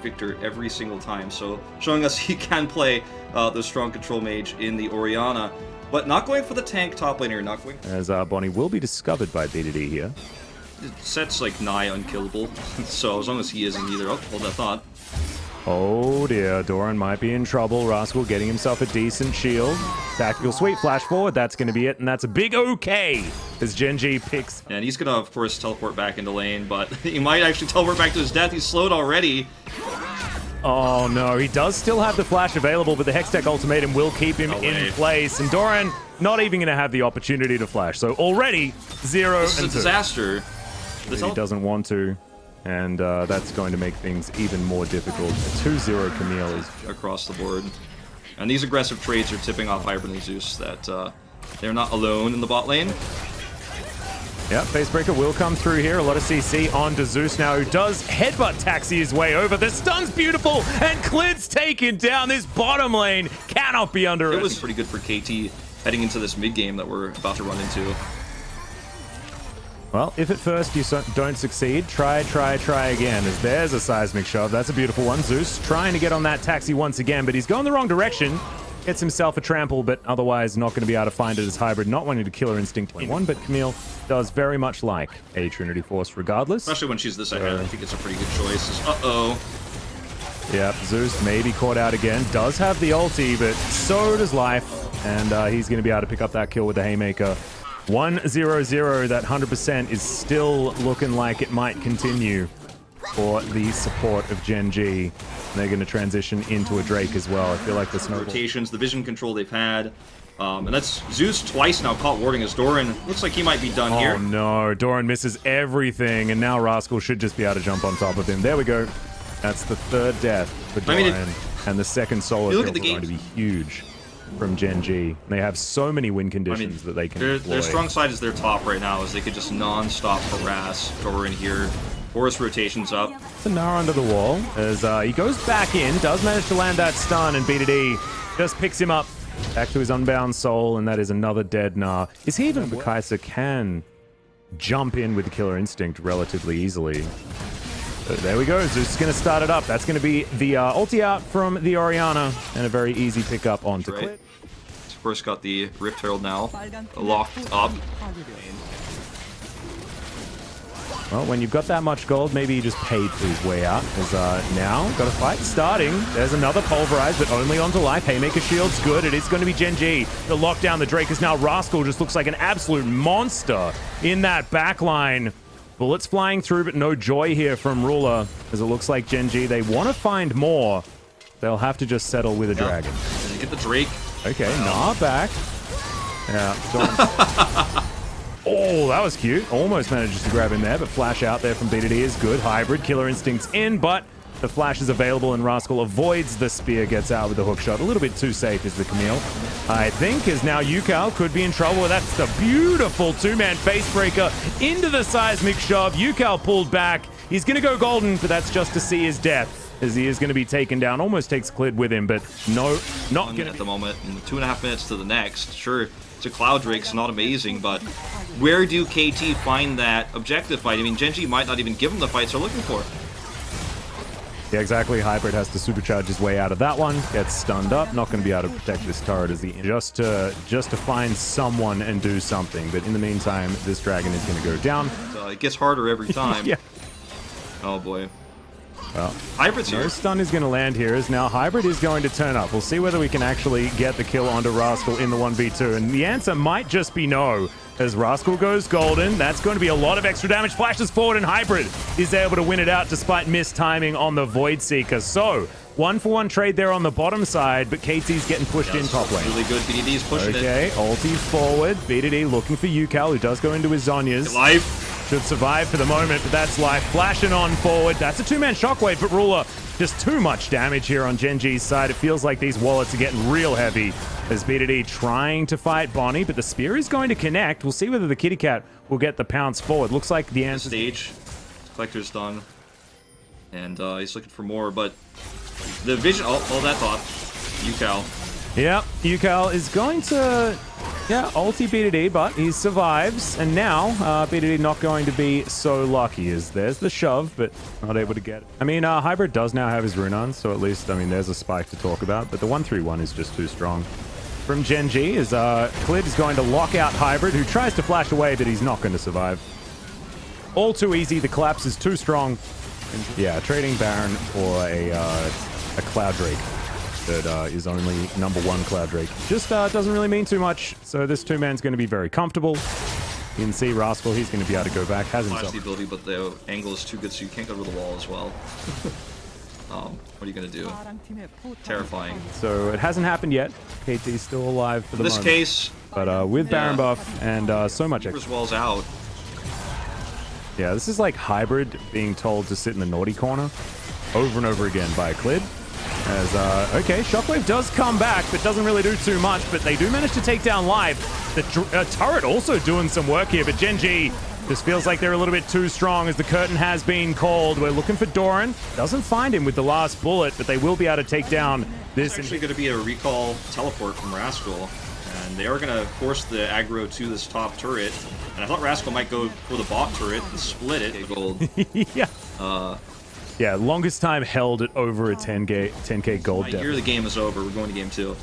victor every single time. So showing us he can play the strong control mage in the Orianna, but not going for the tank top laner, not going... As Bonnie will be discovered by B2D here. Set's like nigh unkillable, so as long as he isn't either. Oh, hold that thought. Oh dear, Doran might be in trouble. Rascal getting himself a decent shield. Tactical sweep, flash forward, that's going to be it, and that's a big okay as GENG picks. And he's going to, of course, teleport back into lane, but he might actually teleport back to his death. He's slowed already. Oh no, he does still have the flash available, but the Hextech ultimatum will keep him in place, and Doran not even going to have the opportunity to flash. So already 0 this is and a 2. disaster. He doesn't want to. And that's going to make things even more difficult. 2-0 Camille is across the board. And these aggressive trades are tipping off Hybrid and Zeus that they're not alone in the bot lane. Yeah, Facebreaker will come through here. A lot of CC on to Zeus now, who does headbutt taxi his way over. The stun's beautiful, and Clid's taken down. This bottom lane cannot be underestimated. It was pretty good for KT heading into this mid game that we're about to run into. Well, if at first you don't succeed, try again, as there's a seismic shove. That's a beautiful one. Zeus trying to get on that taxi once again, but he's going the wrong direction. Gets himself a trample, but otherwise not going to be able to find it as Hybrid, not wanting to Killer Instinct 21, but Camille does very much like a Trinity Force regardless. Especially when she's this ahead, I think it's a pretty good choice. Uh-oh. Yep, Zeus may be caught out again. Does have the ulti, but so does Life, and he's going to be able to pick up that kill with the Haymaker. 1-0-0, that 100% is still looking like it might continue for the support of GENG. They're going to transition into a Drake as well. I feel like the snowball. Rotations, the vision control they've had. And that's Zeus twice now caught warding as Doran. Looks like he might be done here. Oh no, Doran misses everything, and now Rascal should just be able to jump on top of him. There we go. That's the third death for Doran, and the second solo kill is going to be huge from GENG. They have so many win conditions that they can employ. Their strong side is their top right now, as they could just non-stop harass Doran here. Force rotations up. It's a Gnar under the wall as he goes back in, does manage to land that stun, and B2D just picks him up back to his unbound soul, and that is another dead Gnar. Is he even... Kaiser can jump in with the Killer Instinct relatively easily. But there we go. Zeus is going to start it up. That's going to be the ulti out from the Orianna, and a very easy pickup onto Clid. Of course, got the Rift Herald now locked up. Well, when you've got that much gold, maybe he just paid for his way out. Because now, got a fight starting. There's another Pulverize, but only onto Life. Haymaker shield's good. It is going to be GENG. The lockdown, the Drake is now Rascal. Just looks like an absolute monster in that backline. Bullets flying through, but no joy here from Ruler. As it looks like GENG, they want to find more. They'll have to just settle with a dragon. Get the Drake. Okay, Gnar back. Yeah, oh, that was cute. Almost manages to grab him there, but flash out there from B2D is good. Hybrid, Killer Instinct's in, but the flash is available, and Rascal avoids the spear, gets out with the hook shot. A little bit too safe is the Camille. I think as now Yukal could be in trouble. That's the beautiful two-man Facebreaker into the seismic shove. Yukal pulled back. He's going to go golden, but that's just to see his death, as he is going to be taken down. Almost takes Clid with him, but no, not going to... At the moment, in 2.5 minutes to the next. Sure, it's a Cloud Drake's not amazing, but where do KT find that objective fight? I mean, GENG might not even give him the fights they're looking for. Yeah, exactly. Hybrid has to supercharge his way out of that one. Gets stunned up. Not going to be able to protect this turret as the just to find someone and do something. But in the meantime, this dragon is going to go down. It gets harder every time. Yeah. Oh boy. Well, Hybrid's here. No stun is going to land here, as now Hybrid is going to turn up. We'll see whether we can actually get the kill onto Rascal in the 1v2. And the answer might just be no. As Rascal goes golden, that's going to be a lot of extra damage. Flashes forward, and Hybrid is able to win it out despite missed timing on the Void Seeker. So, 1-for-1 trade there on the bottom side, but KT's getting pushed in top lane. Really good. BDD's pushing it. Okay, ulti forward. BDD looking for Yukal, who does go into his Zhonya's. Life. Should survive for the moment, but that's Life flashing on forward. That's a two-man shockwave, but Ruler, just too much damage here on GENG's side. It feels like these wallets are getting real heavy. As BDD trying to fight Bonnie, but the spear is going to connect. We'll see whether the kitty cat will get the pounce forward. Looks like the answer. Stage. Collector's done. And he's looking for more, but the vision. Oh, that thought. Yukal. Yep, Yukal is going to Yeah, ulti BDD, but he survives. And now, BDD not going to be so lucky as there's the shove, but not able to get it. I mean, Hybrid does now have his Runan, so at least, I mean, there's a spike to talk about, but the 1-3-1 is just too strong. From GENG is Clid is going to lock out Hybrid, who tries to flash away, but he's not going to survive. All too easy. The collapse is too strong. Yeah, trading Baron for a Cloud Drake that is only #1 Cloud Drake. Just doesn't really mean too much. So this two-man's going to be very comfortable. You can see Rascal, he's going to be able to go back. Has himself the ability, but the angle is too good, so you can't go to the wall as well. What are you going to do? Terrifying. So it hasn't happened yet. KT's still alive for the moment. In this case... But with Baron buff and so much... As well's out. Yeah, this is like Hybrid being told to sit in the naughty corner over and over again by Clid. As, okay, Shockwave does come back, but doesn't really do too much, but they do manage to take down Live. The turret also doing some work here, but GENG just feels like they're a little bit too strong as the curtain has been called. We're looking for Doran. Doesn't find him with the last bullet, but they will be able to take down this. It's actually going to be a recall teleport from Rascal, and they are going to force the aggro to this top turret. And I thought Rascal might go for the bot turret and split it. Gold. Yeah. Yeah, longest time held at over a 10k gold I depth. hear the game is over. We're going to game 2.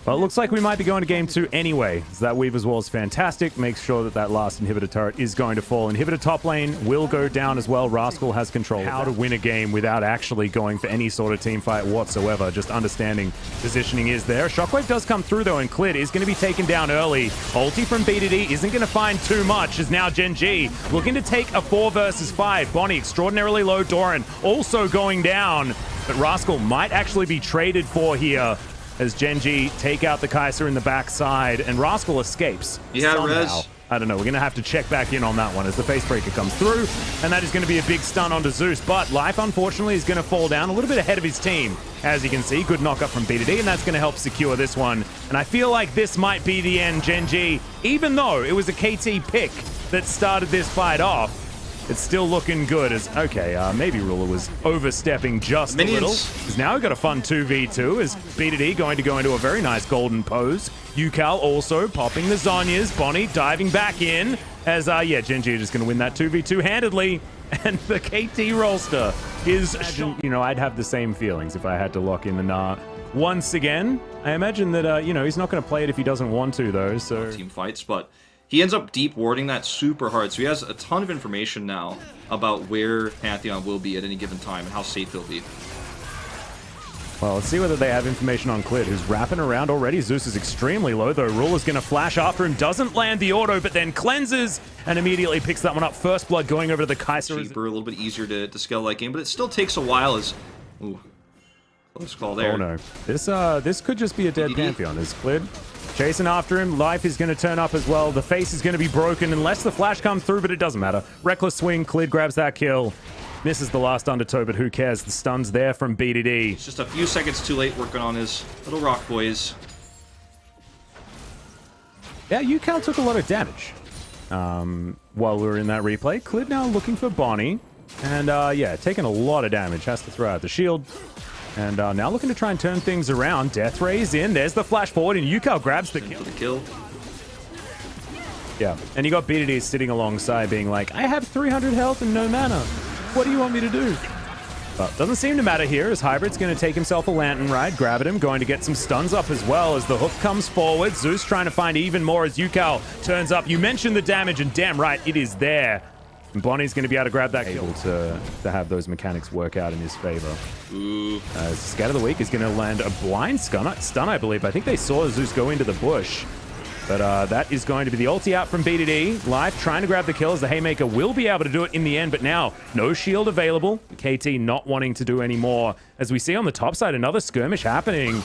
Well, it looks like we might be going to game 2 anyway. So that Weaver's Wall is fantastic. Makes sure that that last inhibitor turret is going to fall. Inhibitor top lane will go down as well. Rascal has control. How to win a game without actually going for any sort of team fight whatsoever. Just understanding positioning is there. Shockwave does come through though, and Clid is going to be taken down early. Ulti from BDD isn't going to find too much as now GENG looking to take a 4 versus 5. Bonnie extraordinarily low. Doran also going down. But Rascal might actually be traded for here as GENG take out the Kai'Sa in the backside, and Rascal escapes. Yeah, somehow. Rez. I don't know. We're going to have to check back in on that one as the Facebreaker comes through, and that is going to be a big stun onto Zeus. But Life, unfortunately, is going to fall down a little bit ahead of his team. As you can see, good knock-up from BDD, and that's going to help secure this one. And I feel like this might be the end, GENG. Even though it was a KT pick that started this fight off, it's still looking good as, okay, maybe Ruler was overstepping just a little. Because now we've got a fun 2v2 as BDD going to go into a very nice golden pose. Yukal also popping the Zhonyas. Bonnie diving back in as, yeah, GENG are just going to win that 2v2 handedly. And the KT Rolster is, you know, I'd have the same feelings if I had to lock in the Gnar once again. I imagine that, you know, he's not going to play it if he doesn't want to, though, so... Team fights, but... He ends up deep warding that super hard, so he has a ton of information now about where Pantheon will be at any given time and how safe he'll be. Well, let's see whether they have information on Clid, who's wrapping around already. Zeus is extremely low, though. Ruler's going to flash after him, doesn't land the auto, but then cleanses and immediately picks that one up. First blood going over to the Kai'Sa. Cheaper, a little bit easier to scale that game, but it still takes a while as... Ooh, close call there. Oh, no. This could just be a dead Pantheon. Is Clid chasing after him. Life is going to turn up as well. The face is going to be broken unless the flash comes through, but it doesn't matter. Reckless swing. Clid grabs that kill. Misses the last undertow, but who cares? The stun's there from BDD. It's just a few seconds too late working on his little rock boys. Yeah, Yukal took a lot of damage while we were in that replay. Clid now looking for Bonnie. And yeah, taking a lot of damage. Has to throw out the shield. And now looking to try and turn things around. Death Ray's in. There's the flash forward, and Yukal grabs the kill. Yeah, and you got BDD sitting alongside being like, I have 300 health and no mana. What do you want me to do? But doesn't seem to matter here as Hybrid's going to take himself a Lantern Ride, grab at him, going to get some stuns up as well as the hook comes forward. Zeus trying to find even more as Yukal turns up. You mentioned the damage, and damn right, it is there. And Bonnie's going to be able to grab that kill to have those mechanics work out in his favor. Ooh. Scat of the Week is going to land a blind stun, I believe. I think they saw Zeus go into the bush. But that is going to be the ulti out from BDD. Life trying to grab the kill as the Haymaker will be able to do it in the end. But now, no shield available. KT not wanting to do any more. As we see on the top side, another skirmish happening.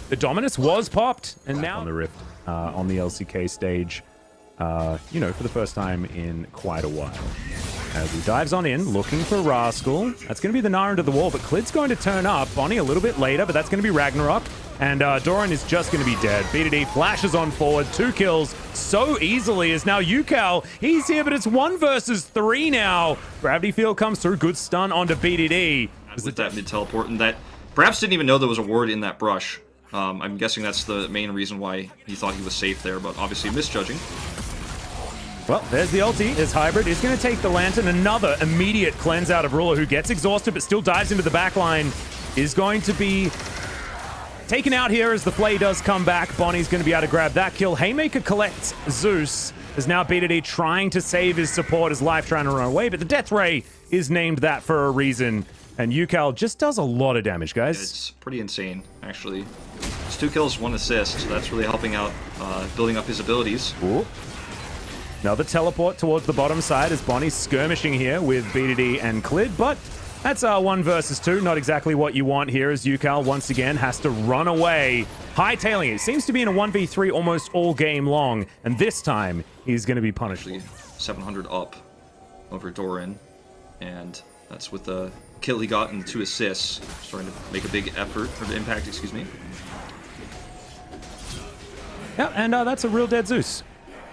The Dominus was popped. And now on the Rift, on the LCK stage, you know, for the first time in quite a while. As he dives on in, looking for Rascal. That's going to be the Gnar into the wall, but Clid's going to turn up. Bonnie a little bit later, but that's going to be Ragnarok. And Doran is just going to be dead. BDD flashes on forward, 2 kills so easily as now Yukal, he's here, but it's 1 versus 3 now. Gravity Field comes through, good stun onto BDD. With that mid-teleport, and that perhaps didn't even know there was a ward in that brush. I'm guessing that's the main reason why he thought he was safe there, but obviously misjudging. Well, there's the ulti. His hybrid is going to take the Lantern. Another immediate cleanse out of Ruler, who gets exhausted but still dives into the backline. Is going to be taken out here as the play does come back. Bonnie's going to be able to grab that kill. Haymaker collects Zeus. Is now B2D trying to save his support, his life trying to run away, but the Death Ray is named that for a reason. And Yukal just does a lot of damage, guys. It's pretty insane, actually. It's 2 kills, 1 assist, so that's really helping out, building up his abilities. Ooh. Another teleport towards the bottom side as Bonnie's skirmishing here with B2D and Clid, but that's 1 versus 2. Not exactly what you want here as Yukal once again has to run away. Hightailing it. Seems to be in a 1v3 almost all game long, and this time he's going to be punished. 700 up over Doran, and that's with the kill he got and 2 assists. Starting to make a big effort, or impact, excuse me. Yeah, and that's a real dead Zeus.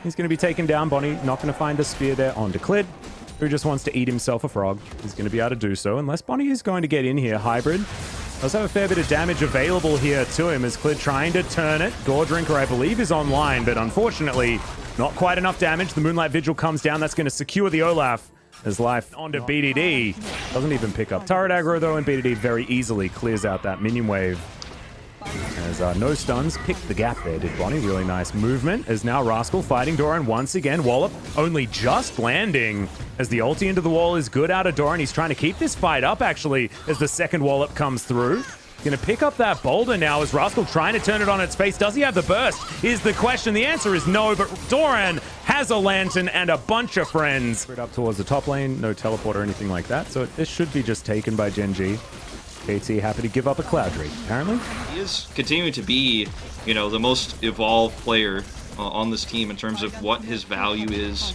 He's going to be taken down. Bonnie not going to find a spear there onto Clid, who just wants to eat himself a frog. He's going to be able to do so, unless Bonnie is going to get in here. Hybrid does have a fair bit of damage available here to him as Clid trying to turn it. Gore Drinker, I believe, is online, but unfortunately, not quite enough damage. The Moonlight Vigil comes down. That's going to secure the Olaf as life onto BDD. Doesn't even pick up turret aggro, though, and BDD very easily clears out that minion wave. As no stuns, picked the gap there, did Bonnie. Really nice movement. As now Rascal fighting Doran once again. Wallop only just landing as the ulti into the wall is good out of Doran. He's trying to keep this fight up, actually, as the second Wallop comes through. Gonna pick up that boulder now as Rascal trying to turn it on its face. Does he have the burst? Is the question. The answer is no, but Doran has a Lantern and a bunch of friends. Up towards the top lane, no teleport or anything like that, so this should be just taken by GENG. KT happy to give up a Cloud Drake, apparently. He is continuing to be, you know, the most evolved player on this team in terms of what his value is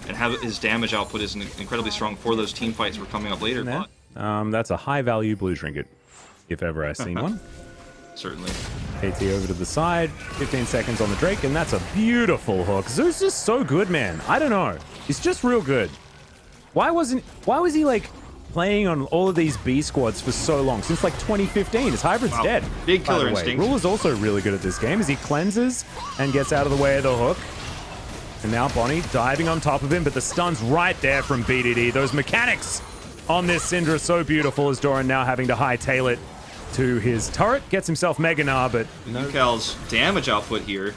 and how his damage output is incredibly strong for those team fights we're coming up later. That's a high-value blue trinket, if ever I've seen one. Certainly. KT over to the side, 15 seconds on the Drake, and that's a beautiful hook. Zeus is so good, man. I don't know. He's just real good. Why was he, like, playing on all of these B squads for so long, since like 2015. His hybrid's dead. Big killer instinct. Ruler's also really good at this game as he cleanses and gets out of the way of the hook. And now Bonnie diving on top of him, but the stun's right there from BDD. Those mechanics on this Syndra so beautiful as Doran now having to hightail it to his turret. Gets himself Mega Gnar, but Yukal's damage output here.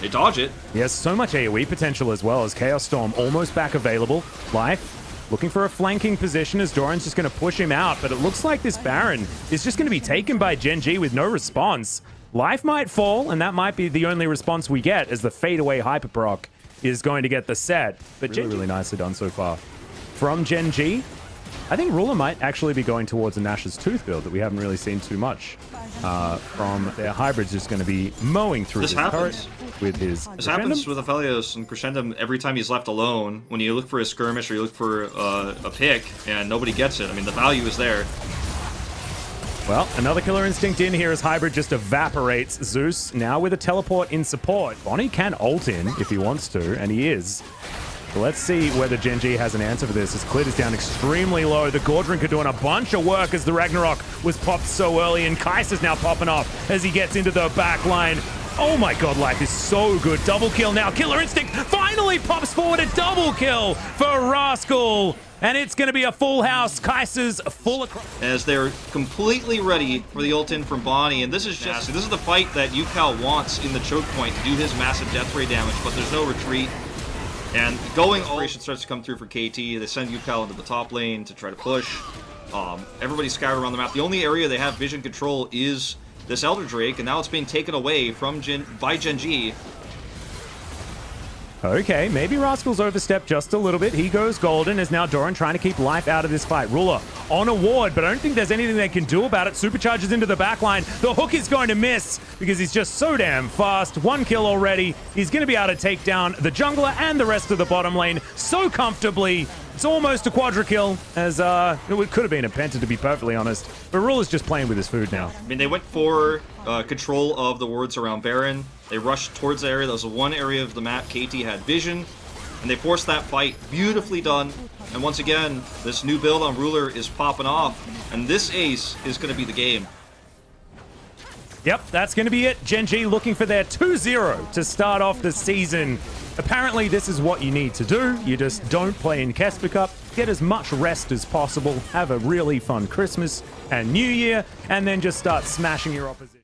They dodge it. He has so much AoE potential as well as Chaos Storm almost back available. Life looking for a flanking position as Doran's just going to push him out, but it looks like this Baron is just going to be taken by GENG with no response. Life might fall, and that might be the only response we get as the fadeaway Hyperproc is going to get the set. But really nicely done so far. From GENG, I think Ruler might actually be going towards a Nash's Tooth build that we haven't really seen too much from. Their hybrid's just going to be mowing through this turret with his This happens with Aphelios and Crescendum every time he's left alone. When you look for a skirmish or you look for a pick and nobody gets it. I mean, the value is there. Well, another Killer Instinct in here as Hybrid just evaporates Zeus. Now with a teleport in support. Bonnie can ult in if he wants to, and he is. So let's see whether GENG has an answer for this as Clid is down extremely low. The Gore Drinker doing a bunch of work as the Ragnarok was popped so early, and Kais is now popping off as he gets into the back line. Oh my god, life is so good. Double kill now. Killer Instinct finally pops forward a double kill for Rascal. And it's going to be a full house. Kais is full across. As they're completely ready for the ult in from Bonnie. And this is the fight that Yukal wants in the choke point to do his massive death ray damage, but there's no retreat. And going operation starts to come through for KT. They send Yukal into the top lane to try to push. Everybody's scattered around the map. The only area they have vision control is this Elder Drake, and now it's being taken away from by GENG. Okay, maybe Rascal's overstepped just a little bit. He goes golden as now Doran trying to keep life out of this fight. Ruler on a ward, but I don't think there's anything they can do about it. Supercharges into the backline. The hook is going to miss because he's just so damn fast. 1 kill already. He's going to be able to take down the jungler and the rest of the bottom lane so comfortably. It's almost a quadra kill, as it could have been a penta to be perfectly honest. But Ruler's just playing with his food now. I mean, they went for control of the wards around Baron. They rushed towards the area. That was the one area of the map KT had vision, and they forced that fight. Beautifully done. And once again, this new build on Ruler is popping off, and this ace is going to be the game. Yep, that's going to be it. GENG looking for their 2-0 to start off the season. Apparently, this is what you need to do. You just don't play in Casper Cup, get as much rest as possible, have a really fun Christmas and New Year, and then just start smashing your opposition.